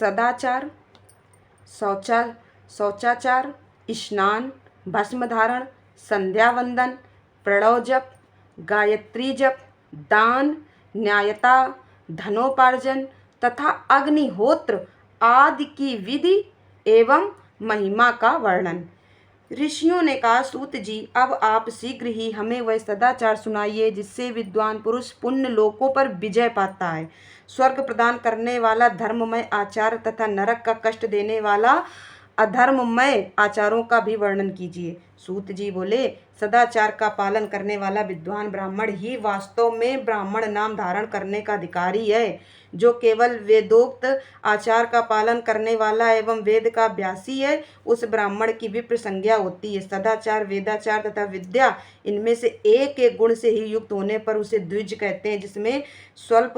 सदाचार, शौचाचार, स्नान, भस्म धारण, संध्या वंदन, प्रणव जप, गायत्री जप, दान, न्यायता, धनोपार्जन तथा अग्निहोत्र आदि की विधि एवं महिमा का वर्णन। ऋषियों ने कहा, सूत जी, अब आप शीघ्र ही हमें वह सदाचार सुनाइए जिससे विद्वान पुरुष पुण्य लोकों पर विजय पाता है। स्वर्ग प्रदान करने वाला धर्ममय आचार तथा नरक का कष्ट देने वाला अधर्ममय आचारों का भी वर्णन कीजिए। सूत जी बोले, सदाचार का पालन करने वाला विद्वान ब्राह्मण ही वास्तव में ब्राह्मण नाम धारण करने का अधिकारी है। जो केवल वेदोक्त आचार का पालन करने वाला एवं वेद का अभ्यासी है, उस ब्राह्मण की विप्र संज्ञा होती है। सदाचार, वेदाचार तथा विद्या, इनमें से एक एक गुण से ही युक्त होने पर उसे द्विज कहते हैं, जिसमें स्वल्प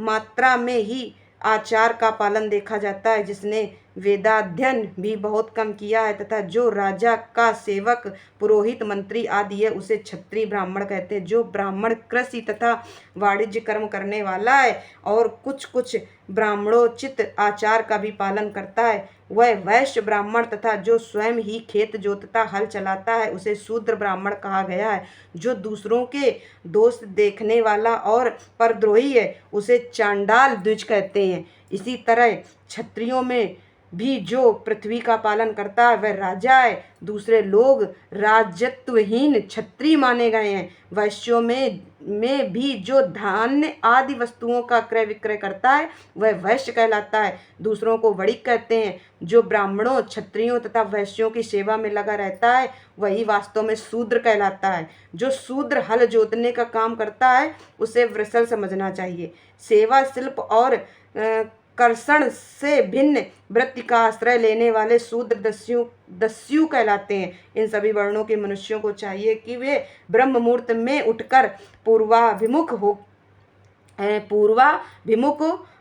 मात्रा में ही आचार का पालन देखा जाता है, जिसने वेदाध्ययन भी बहुत कम किया है तथा जो राजा का सेवक, पुरोहित, मंत्री आदि है, उसे क्षत्रिय ब्राह्मण कहते हैं। जो ब्राह्मण कृषि तथा वाणिज्य कर्म करने वाला है और कुछ कुछ ब्राह्मणोचित आचार का भी पालन करता है, वह वैश्य ब्राह्मण तथा जो स्वयं ही खेत जोतता, हल चलाता है, उसे शूद्र ब्राह्मण कहा गया है। जो दूसरों के दोष देखने वाला और परद्रोही है, उसे चांडाल द्विज कहते हैं। इसी तरह क्षत्रियों में भी जो पृथ्वी का पालन करता है, वह राजा है। दूसरे लोग राजत्वहीन क्षत्रिय माने गए हैं। वैश्यों में भी जो धान्य आदि वस्तुओं का क्रय विक्रय करता है, वह वैश्य कहलाता है। दूसरों को वणिक कहते हैं। जो ब्राह्मणों, क्षत्रियों तथा वैश्यों की सेवा में लगा रहता है, वही वास्तव में शूद्र कहलाता है। जो शूद्र हल जोतने का काम करता है, उसे वृषल समझना चाहिए। सेवा, शिल्प और कर्षण से भिन्न वृत्ति का आश्रय लेने वाले शूद्र दस्यु कहलाते हैं। इन सभी वर्णों के मनुष्यों को चाहिए कि वे ब्रह्म मुहूर्त में उठकर पूर्वाभिमुख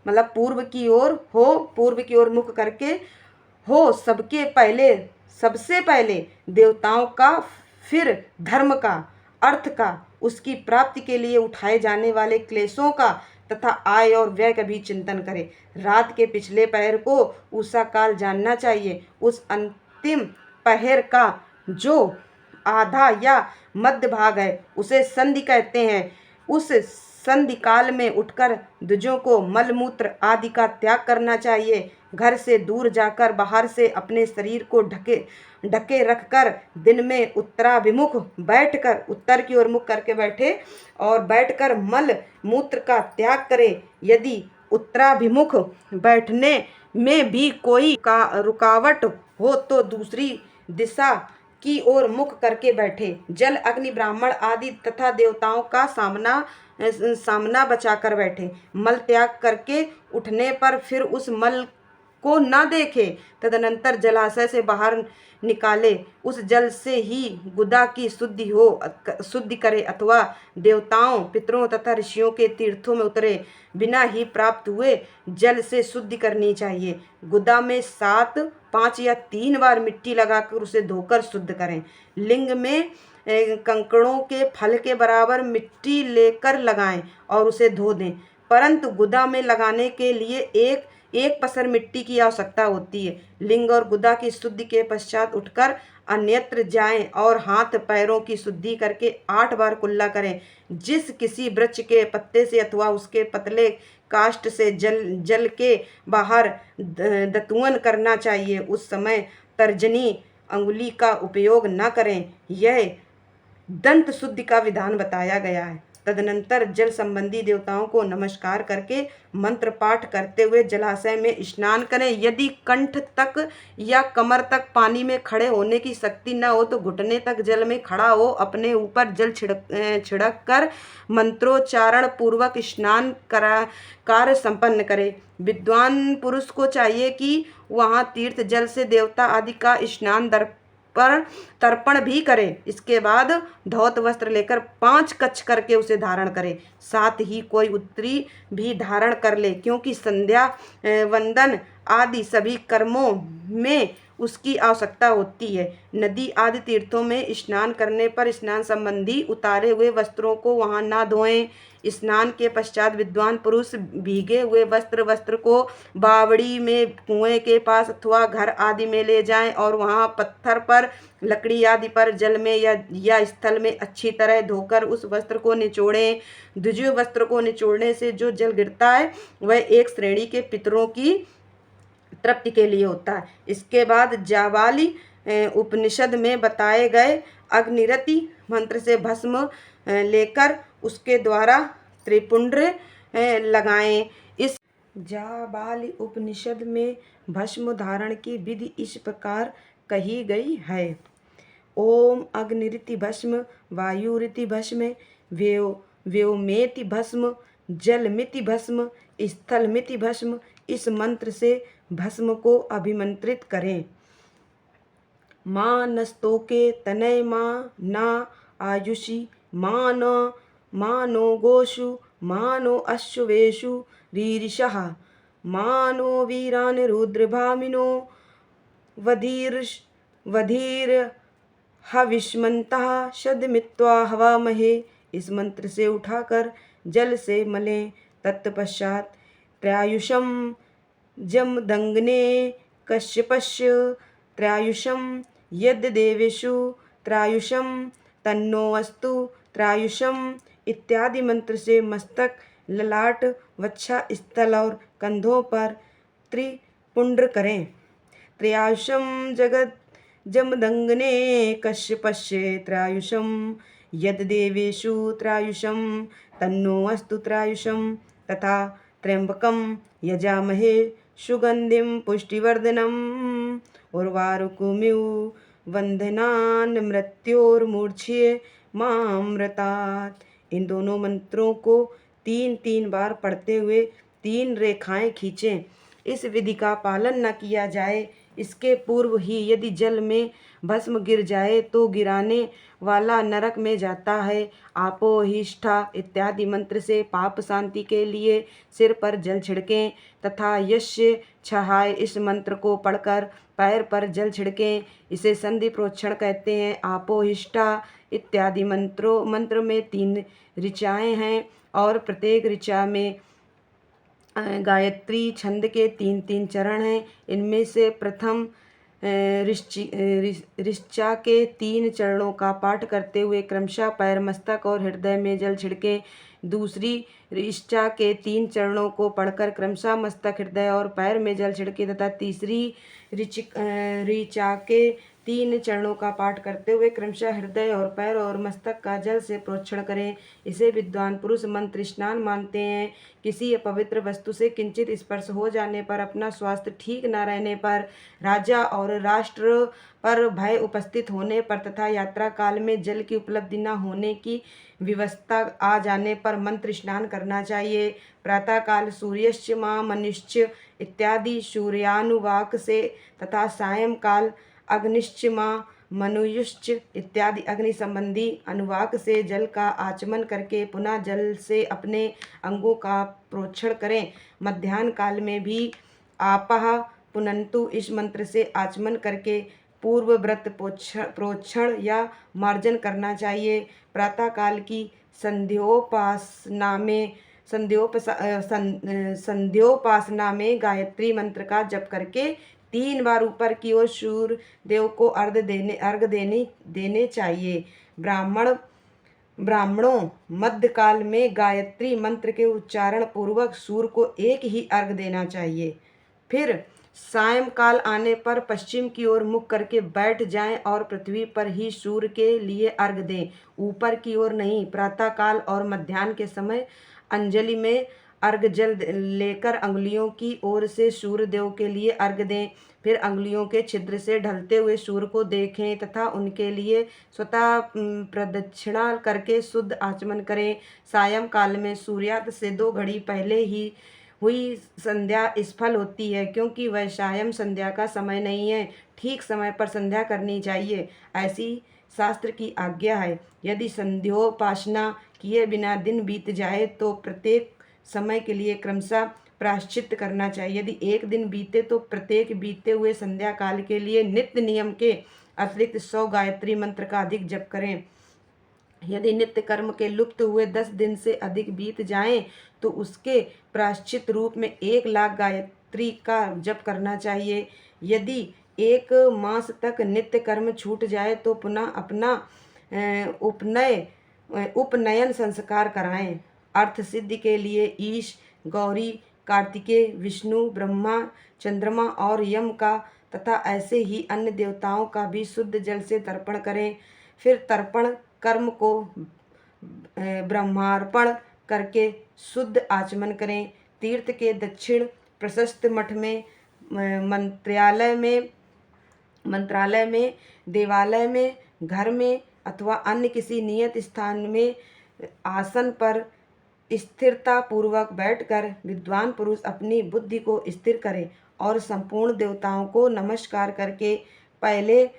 मतलब पूर्व की ओर मुख करके हो सबसे पहले देवताओं का, फिर धर्म का, अर्थ का, उसकी प्राप्ति के लिए उठाए जाने वाले क्लेशों का तथा आय और व्यय का भी चिंतन करे। रात के पिछले पहर को उषा काल जानना चाहिए। उस अंतिम पहर का जो आधा या मध्य भाग है, उसे संधि कहते हैं। उस संधि काल में उठकर द्विजों को मलमूत्र आदि का त्याग करना चाहिए। घर से दूर जाकर बाहर से अपने शरीर को ढके रखकर दिन में उत्तराभिमुख बैठकर, उत्तर की ओर मुख करके बैठे और बैठकर मल मूत्र का त्याग करे। यदि उत्तराभिमुख बैठने में भी कोई रुकावट हो तो दूसरी दिशा की ओर मुख करके बैठे। जल, अग्नि, ब्राह्मण आदि तथा देवताओं का सामना बचाकर बैठे। मल त्याग करके उठने पर फिर उस मल को न देखे। तदनंतर जलाशय से बाहर निकाले उस जल से ही गुदा की शुद्धि करे अथवा देवताओं, पितरों तथा ऋषियों के तीर्थों में उतरे बिना ही प्राप्त हुए जल से शुद्धि करनी चाहिए। गुदा में 7, 5 या 3 बार मिट्टी लगाकर उसे धोकर शुद्ध करें। लिंग में कंकड़ों के फल के बराबर मिट्टी लेकर लगाएं और उसे धो दें, परंतु गुदा में लगाने के लिए एक पसर मिट्टी की आवश्यकता होती है। लिंग और गुदा की शुद्धि के पश्चात उठकर अन्यत्र जाएं और हाथ पैरों की शुद्धि करके 8 बार कुल्ला करें। जिस किसी वृक्ष के पत्ते से अथवा उसके पतले काष्ठ से जल के बाहर दतुवन करना चाहिए, उस समय तर्जनी अंगुली का उपयोग न करें। यह दंत शुद्धि का विधान बताया गया है। तदनंतर जल संबंधी देवताओं को नमस्कार करके मंत्र पाठ करते हुए जलाशय में स्नान करें। यदि कंठ तक या कमर तक पानी में खड़े होने की शक्ति न हो तो घुटने तक जल में खड़ा हो अपने ऊपर जल छिड़क कर मंत्रोच्चारण पूर्वक स्नान कार्य संपन्न करे। विद्वान पुरुष को चाहिए कि वहाँ तीर्थ जल से देवता आदि का स्नान तर्पण भी करे। इसके बाद धौत वस्त्र लेकर 5 कच्छ करके उसे धारण करे। साथ ही कोई उत्तरी भी धारण कर ले, क्योंकि संध्या वंदन आदि सभी कर्मों में उसकी आवश्यकता होती है। नदी आदि तीर्थों में स्नान करने पर स्नान संबंधी उतारे हुए वस्त्रों को वहां ना धोएं। स्नान के पश्चात विद्वान पुरुष भीगे हुए वस्त्र को बावड़ी में कुएं के पास अथवा घर आदि में ले जाएं और वहां पत्थर पर, लकड़ी आदि पर, जल में या स्थल में अच्छी तरह धोकर उस वस्त्र को निचोड़ें। ध्वजित वस्त्र को निचोड़ने से जो जल गिरता है वह एक श्रेणी के पितरों की तृप्ति के लिए होता है। इसके बाद जाबाली उपनिषद में बताए गए अग्निरति मंत्र से भस्म लेकर उसके द्वारा त्रिपुंड्र लगाएं। इस जाबाली उपनिषद में भस्म धारण की विधि इस प्रकार कही गई है। ओम अग्निरिति भस्म, वायुरिति भस्म, व्योमेति भस्म, जलमिति भस्म, स्थलमिति भस्म। इस मंत्र से भस्म को अभिमंत्रित करें। माँ नस्तोके तनय माँ न आयुषि, माँ नो गोषु, माँ नो अश्वेषु रीरिषः, माँ नो वीरान रुद्रभामिनो वधीर हविष्मन्तः शतमित्वा हवामहे। इस मंत्र से उठाकर जल से मलें। तत्पश्चात त्रयायुषम जमदग्ने कश्यपस्य, त्रयायुषम यद्देवेषु, त्रयायुषम तन्नो अस्तु, त्रयायुषम इत्यादि मंत्र से मस्तक, ललाट, वक्षा स्थल और कंधों पर त्रिपुंड्र करें। त्रयायुषम जगत जमदग्ने कश्यपस्य, त्रयायुषम यद्देवेषु, त्रयायुषम तन्नो अस्तु, त्रयायुषम तथा त्र्यंबकम यजामहे सुगंधिम पुष्टिवर्धनम उर्वारुकमिव वंदनान मृत्योर्मूर्छिये मामृतात्। इन दोनों मंत्रों को 3-3 बार पढ़ते हुए 3 रेखाएं खींचें। इस विधि का पालन न किया जाए, इसके पूर्व ही यदि जल में भस्म गिर जाए तो गिराने वाला नरक में जाता है। आपोहिष्ठा इत्यादि मंत्र से पाप शांति के लिए सिर पर जल छिड़कें तथा यस्य छहाय इस मंत्र को पढ़कर पैर पर जल छिड़कें। इसे संधि प्रोक्षण कहते हैं। आपोहिष्ठा इत्यादि मंत्र में 3 ऋचाएँ हैं और प्रत्येक ऋचा में गायत्री छंद के 3-3 चरण हैं। इनमें से प्रथम ऋचा के 3 चरणों का पाठ करते हुए क्रमशः पैर, मस्तक और हृदय में जल छिड़कें। दूसरी ऋचा के 3 चरणों को पढ़कर क्रमशः मस्तक, हृदय और पैर में जल छिड़के तथा तीसरी ऋचा के 3 चरणों का पाठ करते हुए क्रमशः हृदय और पैर और मस्तक का जल से प्रोक्षण करें। इसे विद्वान पुरुष मंत्र स्नान मानते हैं। किसी अपवित्र वस्तु से किंचित स्पर्श हो जाने पर, अपना स्वास्थ्य ठीक न रहने पर, राजा और राष्ट्र पर भय उपस्थित होने पर तथा यात्रा काल में जल की उपलब्धि न होने की व्यवस्था आ जाने पर मंत्र स्नान करना चाहिए। प्रातःकाल सूर्यश्च मां मनुश्च इत्यादि सूर्यानुवाक से तथा सायंकाल अग्निश्च मां मनुयुश्च इत्यादि अग्नि संबंधी अनुवाक से जल का आचमन करके पुनः जल से अपने अंगों का प्रोक्षण करें। मध्याह्न काल में भी आपः पुनन्तु इस मंत्र से आचमन करके पूर्व व्रत प्रोक्षण या मार्जन करना चाहिए। प्रातःकाल की संध्योपासना में गायत्री मंत्र का जप करके 3 बार ऊपर की ओर सूर्य देव को अर्घ देने चाहिए। ब्राह्मणों मध्यकाल में गायत्री मंत्र के उच्चारण पूर्वक सूर्य को एक ही अर्घ देना चाहिए। फिर सायंकाल आने पर पश्चिम की ओर मुख करके बैठ जाएं और पृथ्वी पर ही सूर्य के लिए अर्घ दें, ऊपर की ओर नहीं। प्रातःकाल और मध्याह्न के समय अंजलि में अर्घ जल लेकर अंगुलियों की ओर से सूर्य देव के लिए अर्घ दें। फिर अंगुलियों के छिद्र से ढलते हुए सूर्य को देखें तथा उनके लिए स्वतः प्रदक्षिणा करके शुद्ध आचमन करें। सायंकाल में सूर्यास्त से 2 घड़ी पहले ही हुई संध्या सफल होती है, क्योंकि वह सायं संध्या का समय नहीं है। ठीक समय पर संध्या करनी चाहिए, ऐसी शास्त्र की आज्ञा है। यदि संध्योपासना किए बिना दिन बीत जाए तो प्रत्येक समय के लिए क्रमशः प्रायश्चित करना चाहिए। यदि एक दिन बीते तो प्रत्येक बीते हुए संध्या काल के लिए नित्य नियम के अतिरिक्त 100 गायत्री मंत्र का अधिक जप करें। यदि नित्य कर्म के लुप्त हुए 10 दिन से अधिक बीत जाएं तो उसके प्रायश्चित रूप में 1,00,000 गायत्री का जप करना चाहिए। यदि 1 मास तक नित्य कर्म छूट जाए तो पुनः अपना उपनयन संस्कार कराएं। अर्थ सिद्धि के ईश, गौरी, कार्तिकेय, विष्णु, ब्रह्मा, चंद्रमा और यम का तथा ऐसे ही अन्य देवताओं का भी शुद्ध जल से तर्पण करें। फिर तर्पण कर्म को ब्रह्मार्पण करके शुद्ध आचमन करें। तीर्थ के दक्षिण प्रशस्त मठ में, मंत्रालय में, देवालय में, घर में अथवा अन्य किसी नियत स्थान में आसन पर स्थिरता पूर्वक बैठकर विद्वान पुरुष अपनी बुद्धि को स्थिर करे और संपूर्ण देवताओं को नमस्कार करके पहले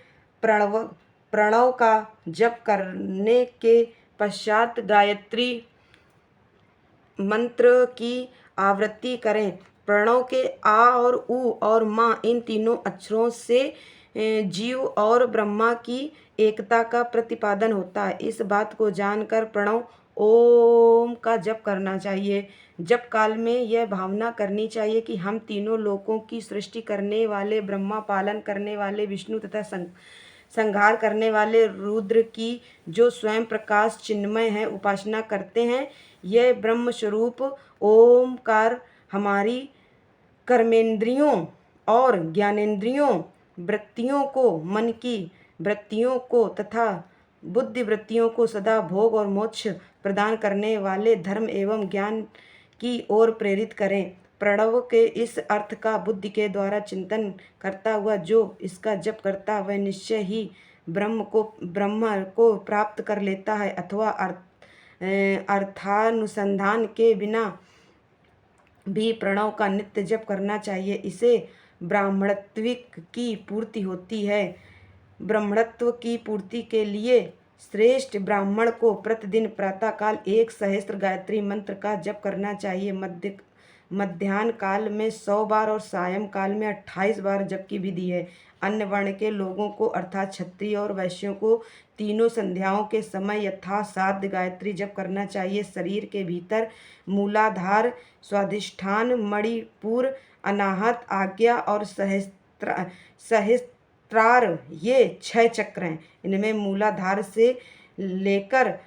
प्रणव का जप करने के पश्चात गायत्री मंत्र की आवृत्ति करें। प्रणव के आ और उ और माँ, इन तीनों अक्षरों से जीव और ब्रह्मा की एकता का प्रतिपादन होता है। इस बात को जानकर प्रणव ओम का जप करना चाहिए। जप काल में यह भावना करनी चाहिए कि हम तीनों लोकों की सृष्टि करने वाले ब्रह्मा, पालन करने वाले विष्णु तथा संहार करने वाले रुद्र की, जो स्वयं प्रकाश चिन्मय है, उपासना करते हैं। यह ब्रह्म स्वरूप ओमकार हमारी कर्मेंद्रियों और ज्ञानेंद्रियों वृत्तियों को, मन की वृत्तियों को तथा बुद्धि वृत्तियों को सदा भोग और मोक्ष प्रदान करने वाले धर्म एवं ज्ञान की ओर प्रेरित करें। प्रणव के इस अर्थ का बुद्धि के द्वारा चिंतन करता हुआ जो इसका जप करता वह निश्चय ही ब्रह्म को प्राप्त कर लेता है अथवा अर्थानुसंधान के बिना भी प्रणव का नित्य जप करना चाहिए। इसे ब्राह्मणत्विक की पूर्ति होती है। ब्राह्मणत्व की पूर्ति के लिए श्रेष्ठ ब्राह्मण को प्रतिदिन प्रातःकाल 1 सहस्त्र गायत्री मंत्र का जप करना चाहिए। मध्याह्न काल में 100 बार और सायं काल में 28 बार जप की विधि है। अन्य वर्ण के लोगों को अर्थात क्षत्रिय और वैश्यों को तीनों संध्याओं के समय यथासाध्य गायत्री जप करना चाहिए। शरीर के भीतर मूलाधार, स्वाधिष्ठान, मणिपुर, अनाहत, आज्ञा और सहस्त्रार ये 6 चक्र हैं। इनमें मूलाधार से लेकर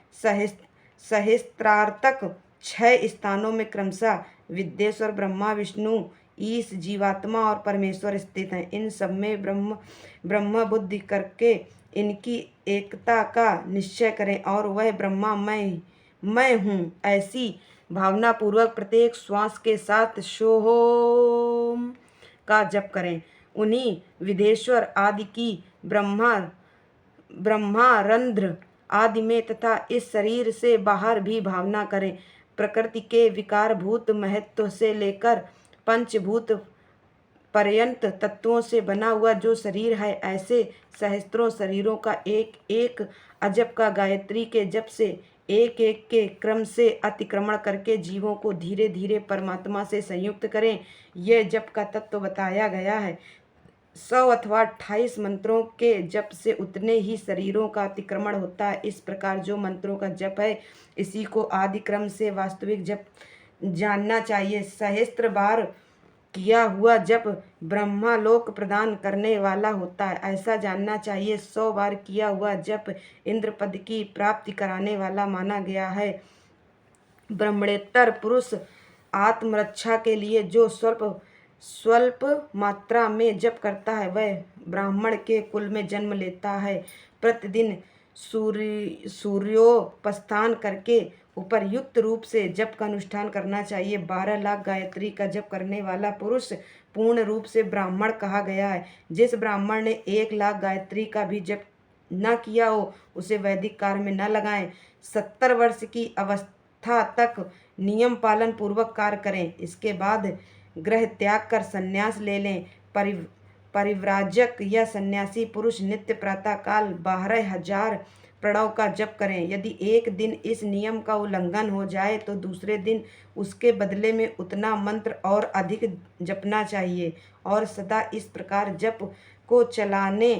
सहस्त्रार तक 6 स्थानों में क्रमशः विद्येश्वर, ब्रह्मा, विष्णु, ईश, जीवात्मा और परमेश्वर स्थित हैं। इन सब में ब्रह्म बुद्धि करके इनकी एकता का निश्चय करें और वह ब्रह्मा मैं हूँ ऐसी भावना पूर्वक प्रत्येक श्वास के साथ सोहोम का जप करें। उन्हीं विदेश्वर आदि की ब्रह्मा रंध्र आदि में तथा इस शरीर से बाहर भी भावना करें। प्रकृति के विकारभूत महत्व से लेकर पंचभूत पर्यंत तत्वों से बना हुआ जो शरीर है, ऐसे सहस्त्रों शरीरों का एक एक अजब का गायत्री के जप से एक एक के क्रम से अतिक्रमण करके जीवों को धीरे धीरे परमात्मा से संयुक्त करें। यह जप का तत्व बताया गया है। 100 अथवा 28 मंत्रों के जप से उतने ही शरीरों का अतिक्रमण होता है। इस प्रकार जो मंत्रों का जप है, इसी को आदि क्रम से वास्तविक जप जानना चाहिए। सहस्त्र बार किया हुआ जप ब्रह्मालोक प्रदान करने वाला होता है, ऐसा जानना चाहिए। 100 बार किया हुआ जप इंद्र पद की प्राप्ति कराने वाला माना गया है। ब्रह्मणेतर पुरुष आत्मरक्षा के लिए जो स्वल्प मात्रा में जप करता है, वह ब्राह्मण के कुल में जन्म लेता है। प्रतिदिन सूर्योपस्थान करके उपरयुक्त रूप से जप का अनुष्ठान करना चाहिए। 12 लाख गायत्री का जप करने वाला पुरुष पूर्ण रूप से ब्राह्मण कहा गया है। जिस ब्राह्मण ने 1 लाख गायत्री का भी जप न किया हो, उसे वैदिक कार्य में न लगाएं। 70 वर्ष की अवस्था तक नियम पालन पूर्वक कार्य करें। इसके बाद गृह त्याग कर संन्यास ले लें। परिव्राजक या सन्यासी पुरुष नित्य प्रातःकाल 12,000 प्रणव का जप करें। यदि एक दिन इस नियम का उल्लंघन हो जाए तो दूसरे दिन उसके बदले में उतना मंत्र और अधिक जपना चाहिए और सदा इस प्रकार जप को चलाने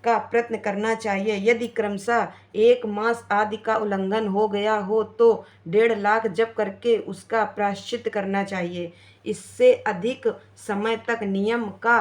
का प्रयत्न करना चाहिए। यदि क्रमशः 1 मास आदि का उल्लंघन हो गया हो तो 1.5 लाख जप करके उसका प्रायश्चित करना चाहिए। इससे अधिक समय तक नियम का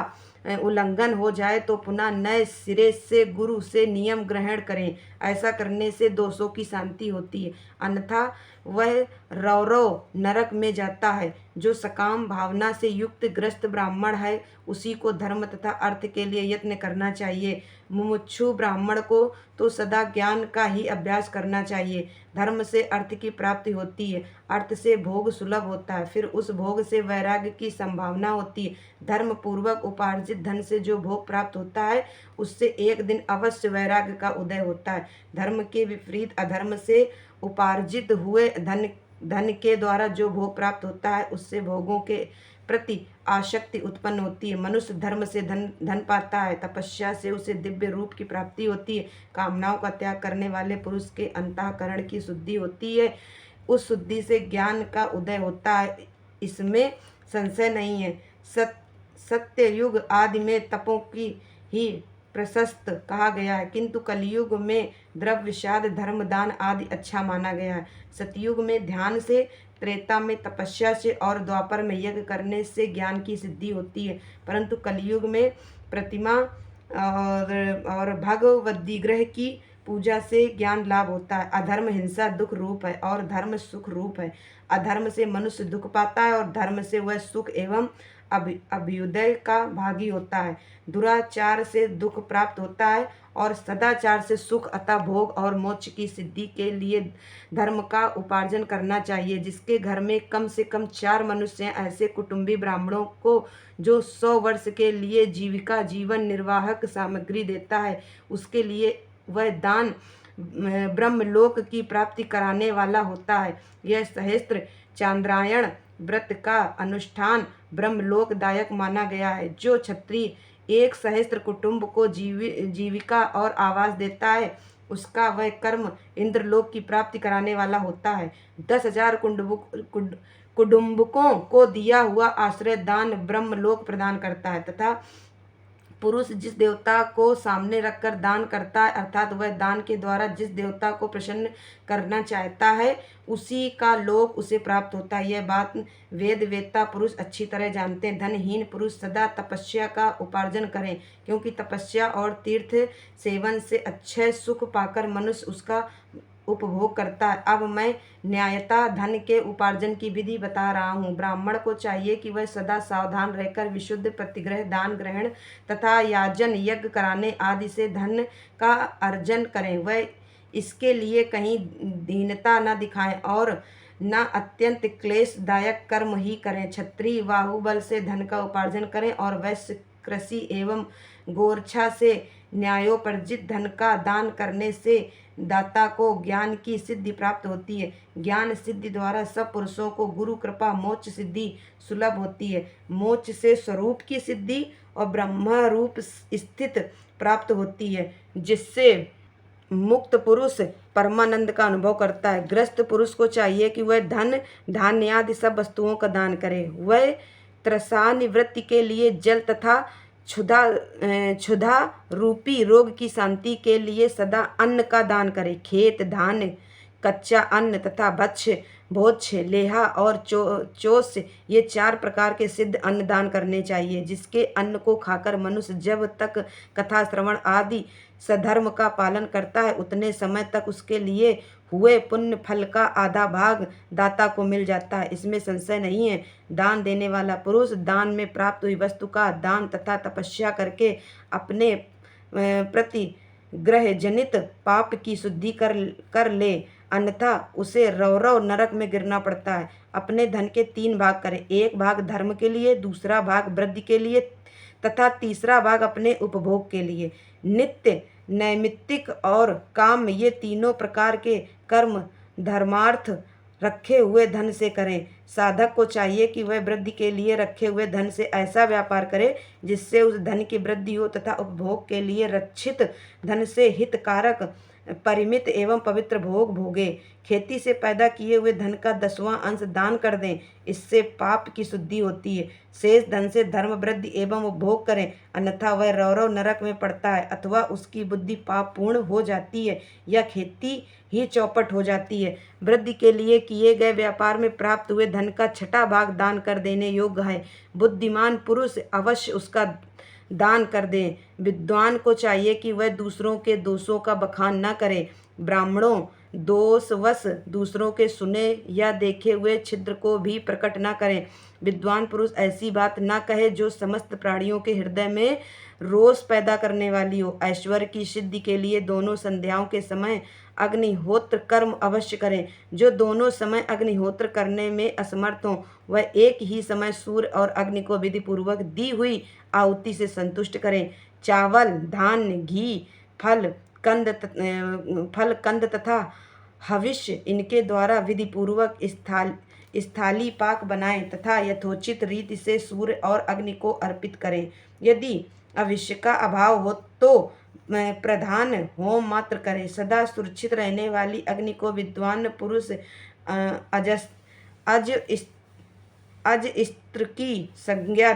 उल्लंघन हो जाए तो पुनः नए सिरे से गुरु से नियम ग्रहण करें। ऐसा करने से दोषों की शांति होती है, अन्यथा वह रौरव नरक में जाता है। जो सकाम भावना से युक्त ग्रस्त ब्राह्मण है उसी को धर्म तथा अर्थ के लिए यत्न करना चाहिए। मुमुक्षु ब्राह्मण को तो सदा ज्ञान का ही अभ्यास करना चाहिए। धर्म से अर्थ की प्राप्ति होती है, अर्थ से भोग सुलभ होता है, फिर उस भोग से वैराग्य की संभावना होती है। धर्म पूर्वक उपार्जित धन से जो भोग प्राप्त होता है उससे एक दिन अवश्य वैराग्य का उदय होता है। धर्म के विपरीत अधर्म से उपार्जित हुए धन के द्वारा जो भोग प्राप्त होता है उससे भोगों के प्रति आसक्ति उत्पन्न होती है। मनुष्य धर्म से धन पाता है, तपस्या से उसे दिव्य रूप की प्राप्ति होती है। कामनाओं का त्याग करने वाले पुरुष के अंतःकरण की शुद्धि होती है, उस शुद्धि से ज्ञान का उदय होता है, इसमें संशय नहीं है। सत्य युग आदि में तपों की ही प्रशस्त कहा गया है, किंतु कलयुग में द्रव्यशाद धर्म दान आदि अच्छा माना गया है। सतयुग में ध्यान से, त्रेता में तपस्या से और द्वापर में यज्ञ करने से ज्ञान की सिद्धि होती है, परंतु कलयुग में प्रतिमा और भगवद्विग्रह की पूजा से ज्ञान लाभ होता है। अधर्म हिंसा दुख रूप है और धर्म सुख रूप है। अधर्म से मनुष्य दुख पाता है और धर्म से वह सुख एवं अभ्युदय का भागी होता है। दुराचार से दुख प्राप्त होता है और सदाचार से सुख, अतः भोग और मोक्ष की सिद्धि के लिए धर्म का उपार्जन करना चाहिए। जिसके घर में कम से कम 4 मनुष्य हैं, ऐसे कुटुंबी ब्राह्मणों को जो 100 वर्ष के लिए जीविका जीवन निर्वाहक सामग्री देता है, उसके लिए वह दान ब्रह्मलोक की प्राप्ति कराने वाला होता है। यह सहस्त्र चांद्रायण व्रत का अनुष्ठान ब्रह्मलोकदायक माना गया है। जो क्षत्रिय 1 सहस्त्र कुटुंब को जीविका और आवास देता है उसका वह कर्म इंद्रलोक की प्राप्ति कराने वाला होता है। 10,000 कुटुंबकों को दिया हुआ आश्रय दान ब्रह्मलोक प्रदान करता है तथा पुरुष जिस देवता को सामने रखकर दान करता है, अर्थात वह दान के द्वारा जिस देवता को प्रसन्न करना चाहता है, उसी का लोक उसे प्राप्त होता है। यह बात वेद वेत्ता पुरुष अच्छी तरह जानते हैं। धनहीन पुरुष सदा तपस्या का उपार्जन करें, क्योंकि तपस्या और तीर्थ सेवन से अच्छे सुख पाकर मनुष्य उसका उपभोग करता है। अब मैं न्यायता धन के उपार्जन की विधि बता रहा हूँ। ब्राह्मण को चाहिए कि वह सदा सावधान रहकर विशुद्ध प्रतिग्रह, दान ग्रहण तथा याजन यज्ञ कराने आदि से धन का अर्जन करें। वह इसके लिए कहीं दीनता न दिखाएं और न अत्यंत क्लेशदायक कर्म ही करें। क्षत्रिय बाहुबल से धन का उपार्जन करें और वैश्य कृषि एवं गोरछा से न्यायोपर्जित धन का दान करने से दाता को ज्ञान की सिद्धि प्राप्त होती है। ज्ञान सिद्धि द्वारा सब पुरुषों को गुरु कृपा मोक्ष सिद्धि सुलभ होती है। मोक्ष से स्वरूप की सिद्धि और ब्रह्म रूप स्थित प्राप्त होती है, जिससे मुक्त पुरुष परमानंद का अनुभव करता है। ग्रस्त पुरुष को चाहिए कि वह धन धान्य आदि सब वस्तुओं का दान करे। वह त्रसा निवृत्ति के लिए जल तथा क्षुधा रूपी रोग की शांति के लिए सदा अन्न का दान करे। खेत, धान्य, कच्चा अन्न तथा भक्ष्य, भोज्य, लेहा और चोष, ये 4 प्रकार के सिद्ध अन्न दान करने चाहिए। जिसके अन्न को खाकर मनुष्य जब तक कथा श्रवण आदि सधर्म का पालन करता है, उतने समय तक उसके लिए हुए पुण्य फल का आधा भाग दाता को मिल जाता है। इसमें संशय नहीं है। दान देने वाला पुरुष दान में प्राप्त हुई वस्तु का दान तथा तपस्या करके अपने प्रतिग्रह जनित पाप की शुद्धि कर ले, अन्यथा उसे रौरव नरक में गिरना पड़ता है। अपने धन के 3 भाग करें, 1 भाग धर्म के लिए, दूसरा भाग वृद्धि के लिए तथा तीसरा भाग अपने उपभोग के लिए। नित्य, नैमित्तिक और काम, ये तीनों प्रकार के कर्म धर्मार्थ रखे हुए धन से करें। साधक को चाहिए कि वह वृद्धि के लिए रखे हुए धन से ऐसा व्यापार करे जिससे उस धन की वृद्धि हो तथा उपभोग के लिए रक्षित धन से हितकारक परिमित एवं पवित्र भोग भोगे। खेती से पैदा किए हुए धन का 10वां अंश दान कर दें, इससे पाप की शुद्धि होती है। शेष धन से धर्म वृद्धि एवं उपभोग करें, अन्यथा वह रौरव नरक में पड़ता है अथवा उसकी बुद्धि पाप पूर्ण हो जाती है या खेती ही चौपट हो जाती है। वृद्धि के लिए किए गए व्यापार में प्राप्त हुए धन का 6वां भाग दान कर देने योग्य है। बुद्धिमान पुरुष अवश्य उसका दान कर दें। विद्वान को चाहिए कि वह दूसरों के दोषों का बखान न करे। ब्राह्मणों, दोषवश दूसरों के सुने या देखे हुए छिद्र को भी प्रकट न करें। विद्वान पुरुष ऐसी बात न कहे जो समस्त प्राणियों के हृदय में रोष पैदा करने वाली हो। ऐश्वर्य की सिद्धि के लिए दोनों संध्याओं के समय अग्निहोत्र कर्म अवश्य करें। जो दोनों समय अग्निहोत्र करने में असमर्थ हों, वह एक ही समय सूर्य और अग्नि को विधि पूर्वक दी हुई आहुति से संतुष्ट करें। चावल, धान्य, घी, फल कंद तथा हविष्य इनके द्वारा विधि पूर्वक स्थाली पाक बनाएं तथा यथोचित रीति से सूर्य और अग्नि को अर्पित करें। यदि हविष्य का अभाव हो तो प्रधान होम मात्र करें। सदा सुरक्षित रहने वाली अग्नि को विद्वान पुरुष अजस्त्र की संज्ञा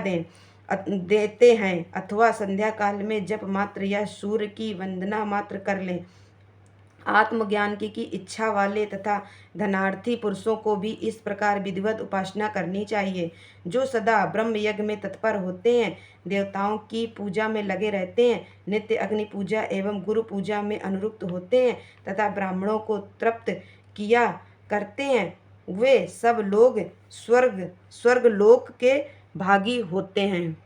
देते हैं अथवा संध्या काल में जप मात्र या सूर्य की वंदना मात्र कर लें। आत्मज्ञान की इच्छा वाले तथा धनार्थी पुरुषों को भी इस प्रकार विधिवत उपासना करनी चाहिए। जो सदा ब्रह्म यज्ञ में तत्पर होते हैं, देवताओं की पूजा में लगे रहते हैं, नित्य अग्नि पूजा एवं गुरु पूजा में अनुरक्त होते हैं तथा ब्राह्मणों को तृप्त किया करते हैं, वे सब लोग स्वर्गलोक के भागी होते हैं।